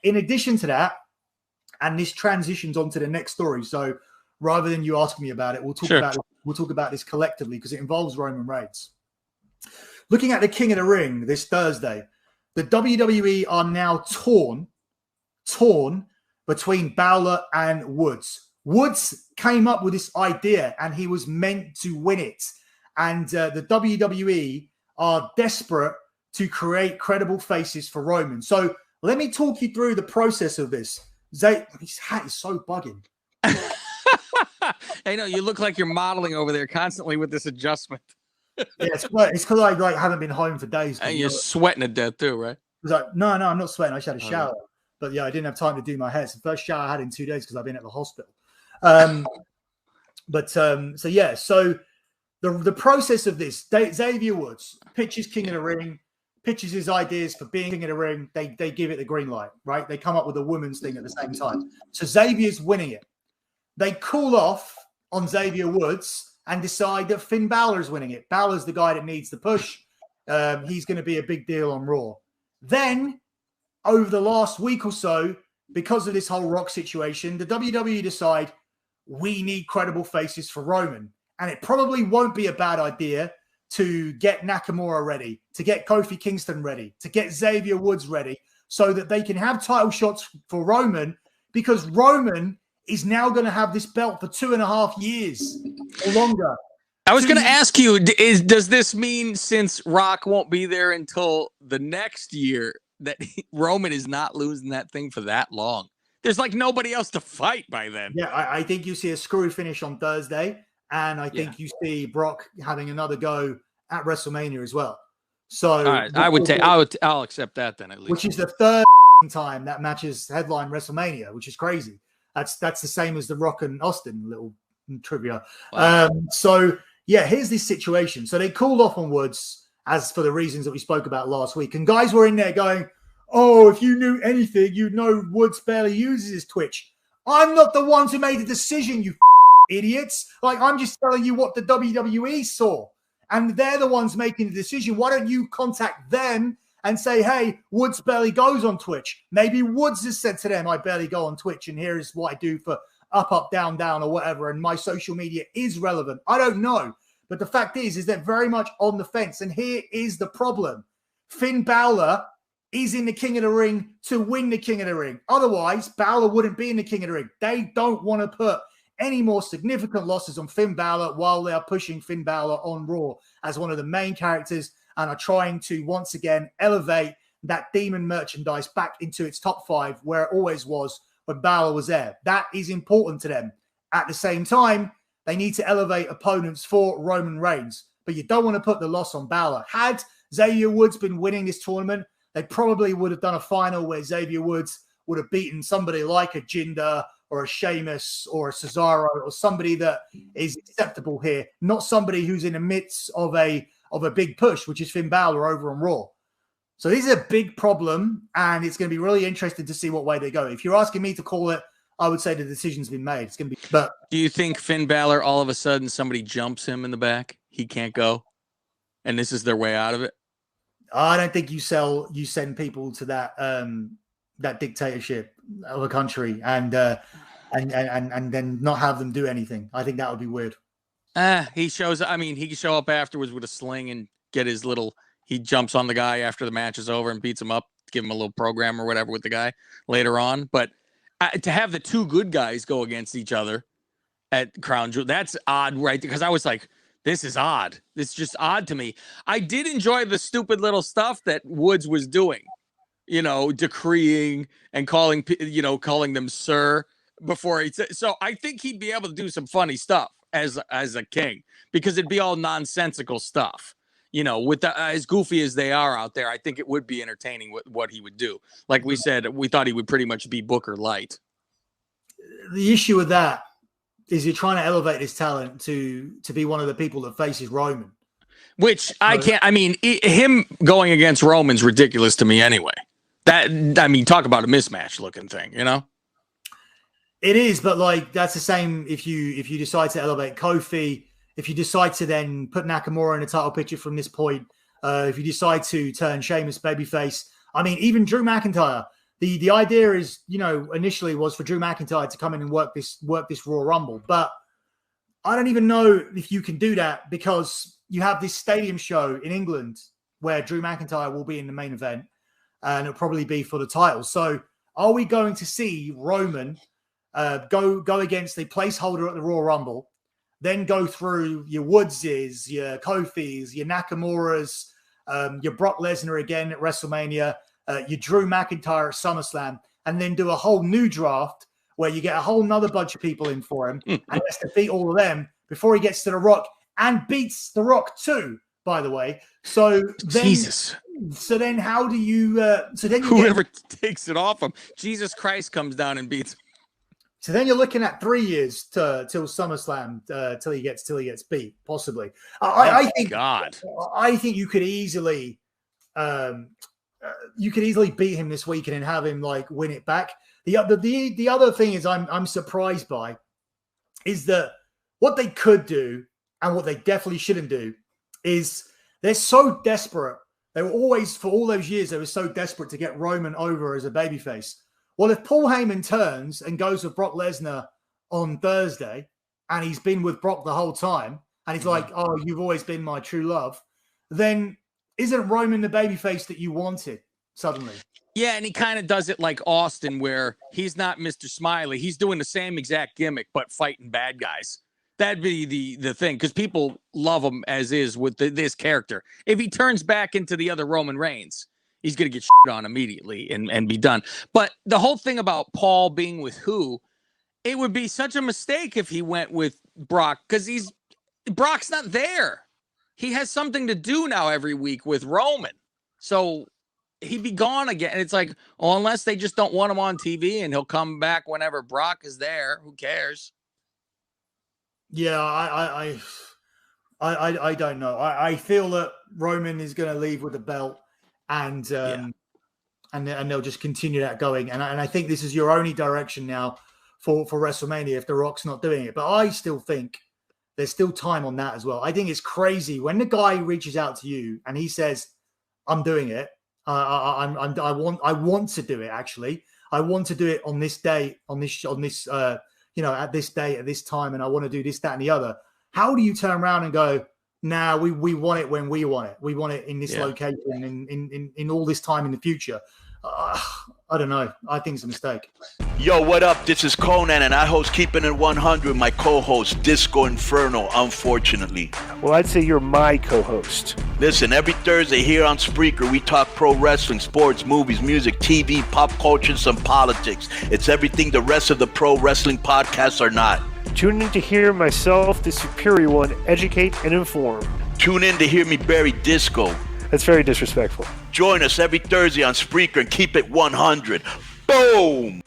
in addition to that, and this transitions onto the next story. So rather than you asking me about it, we'll talk about this collectively because it involves Roman Reigns. Looking at the King of the Ring this Thursday, the WWE are now torn between Balor and Woods. Woods came up with this idea and he was meant to win it. And the WWE are desperate to create credible faces for Roman. So let me talk you through the process of this. His hat is so bugging. I know, you look like you're modeling over there constantly with this adjustment. Yeah, it's because I haven't been home for days. And you're sweating to death too, right? No, I'm not sweating. I just had a shower. But yeah, I didn't have time to do my hair. It's the first shower I had in 2 days because I've been at the hospital. So the process of this, Xavier Woods pitches King of the Ring, pitches his ideas for being King of the Ring. They give it the green light, right? They come up with a women's thing at the same time. So Xavier's winning it. They cool off on Xavier Woods and decide that Finn Balor is winning it. Balor's the guy that needs the push. He's going to be a big deal on Raw. Then, over the last week or so, because of this whole Rock situation, the WWE decide we need credible faces for Roman. And it probably won't be a bad idea to get Nakamura ready, to get Kofi Kingston ready, to get Xavier Woods ready, so that they can have title shots for Roman, because Roman is now going to have this belt for 2.5 years or longer. I was going to ask you, does this mean since Rock won't be there until the next year that Roman is not losing that thing for that long? There's like nobody else to fight by then. Yeah, I think you see a screwy finish on Thursday, and I think you see Brock having another go at WrestleMania as well. So all right, I'll accept that then, at least. Which is the third time that matches headline WrestleMania, which is crazy. That's the same as the Rock and Austin little trivia. Wow. Here's this situation. So they called off on Woods as for the reasons that we spoke about last week. And guys were in there going, oh, if you knew anything, you'd know Woods barely uses his Twitch. I'm not the ones who made the decision, you idiots. Like, I'm just telling you what the WWE saw. And they're the ones making the decision. Why don't you contact them and say, hey, Woods barely goes on Twitch. Maybe Woods has said to them, I barely go on Twitch, and here's what I do for up, down, down, or whatever, and my social media is relevant. I don't know. But the fact is they're very much on the fence. And here is the problem. Finn Balor is in the King of the Ring to win the King of the Ring. Otherwise, Balor wouldn't be in the King of the Ring. They don't want to put any more significant losses on Finn Balor while they are pushing Finn Balor on Raw as one of the main characters and are trying to, once again, elevate that Demon merchandise back into its top 5 where it always was when Balor was there. That is important to them. At the same time, they need to elevate opponents for Roman Reigns, but you don't want to put the loss on Balor. Had Xavier Woods been winning this tournament, they probably would have done a final where Xavier Woods would have beaten somebody like a Jinder or a Sheamus or a Cesaro or somebody that is acceptable here, not somebody who's in the midst of a big push, which is Finn Balor over on Raw. So this is a big problem, and it's going to be really interesting to see what way they go. If you're asking me to call it, I would say the decision's been made. It's going to be. But do you think Finn Balor, all of a sudden, somebody jumps him in the back? He can't go, and this is their way out of it? I don't think you send people to that dictatorship of a country and then not have them do anything. I think that would be weird. He can show up afterwards with a sling and get his little. He jumps on the guy after the match is over and beats him up, give him a little program or whatever with the guy later on. But to have the two good guys go against each other at Crown Jewel, that's odd, right? Because I was like, this is odd. This is just odd to me. I did enjoy the stupid little stuff that Woods was doing, decreeing and calling them sir before he said. So I think he'd be able to do some funny stuff as a king, because it'd be all nonsensical stuff. With as goofy as they are out there, I think it would be entertaining what he would do. Like we said, we thought he would pretty much be Booker light. The issue with that is you're trying to elevate this talent to be one of the people that faces Roman. Which I can't. I mean, him going against Roman's ridiculous to me anyway. Talk about a mismatch looking thing, It is, but that's the same if you decide to elevate Kofi. If you decide to then put Nakamura in a title picture from this point, if you decide to turn Sheamus babyface, even Drew McIntyre, the idea is, initially was for Drew McIntyre to come in and work this Royal Rumble, but I don't even know if you can do that because you have this stadium show in England where Drew McIntyre will be in the main event, and it'll probably be for the title. So are we going to see Roman go against a placeholder at the Royal Rumble, then go through your Woodses, your Kofis, your Nakamura's, your Brock Lesnar again at WrestleMania, your Drew McIntyre at SummerSlam, and then do a whole new draft where you get a whole nother bunch of people in for him and has to beat all of them before he gets to The Rock and beats The Rock too, by the way. So then, Jesus. So then how do you whoever takes it off him, Jesus Christ comes down and beats him. So then you're looking at 3 years till SummerSlam, till he gets beat, possibly. I think you could easily beat him this weekend and have him like win it back. The other thing is I'm surprised by is that what they could do and what they definitely shouldn't do is they're so desperate. They were always, for all those years, they were so desperate to get Roman over as a babyface. Well, if Paul Heyman turns and goes with Brock Lesnar on Thursday, and he's been with Brock the whole time, and he's like, "Oh, you've always been my true love," then isn't Roman the babyface that you wanted suddenly? Yeah, and he kind of does it like Austin, where he's not Mr. Smiley. He's doing the same exact gimmick, but fighting bad guys. That'd be the thing, because people love him as is with this character. If he turns back into the other Roman Reigns, he's going to get shit on immediately and be done. But the whole thing about Paul being with who, it would be such a mistake if he went with Brock, because Brock's not there. He has something to do now every week with Roman. So he'd be gone again. And it's like, well, unless they just don't want him on TV and he'll come back whenever Brock is there, who cares? Yeah, I don't know. I feel that Roman is going to leave with the belt, and they'll just continue that going. And I think this is your only direction now for WrestleMania if The Rock's not doing it. But I still think there's still time on that as well. I think it's crazy when the guy reaches out to you and he says, "I'm doing it. I want to do it. Actually, I want to do it on this day, on this at this day, at this time, and I want to do this, that, and the other." How do you turn around and go, "Nah, we want it when we want it. We want it in this location, in all this time in the future"? I don't know. I think it's a mistake. Yo, what up? This is Conan, and I host Keeping It 100, my co-host, Disco Inferno, unfortunately. Well, I'd say you're my co-host. Listen, every Thursday here on Spreaker, we talk pro wrestling, sports, movies, music, TV, pop culture, and some politics. It's everything the rest of the pro wrestling podcasts are not. Tune in to hear myself, the superior one, educate and inform. Tune in to hear me bury Disco. That's very disrespectful. Join us every Thursday on Spreaker and keep it 100. Boom!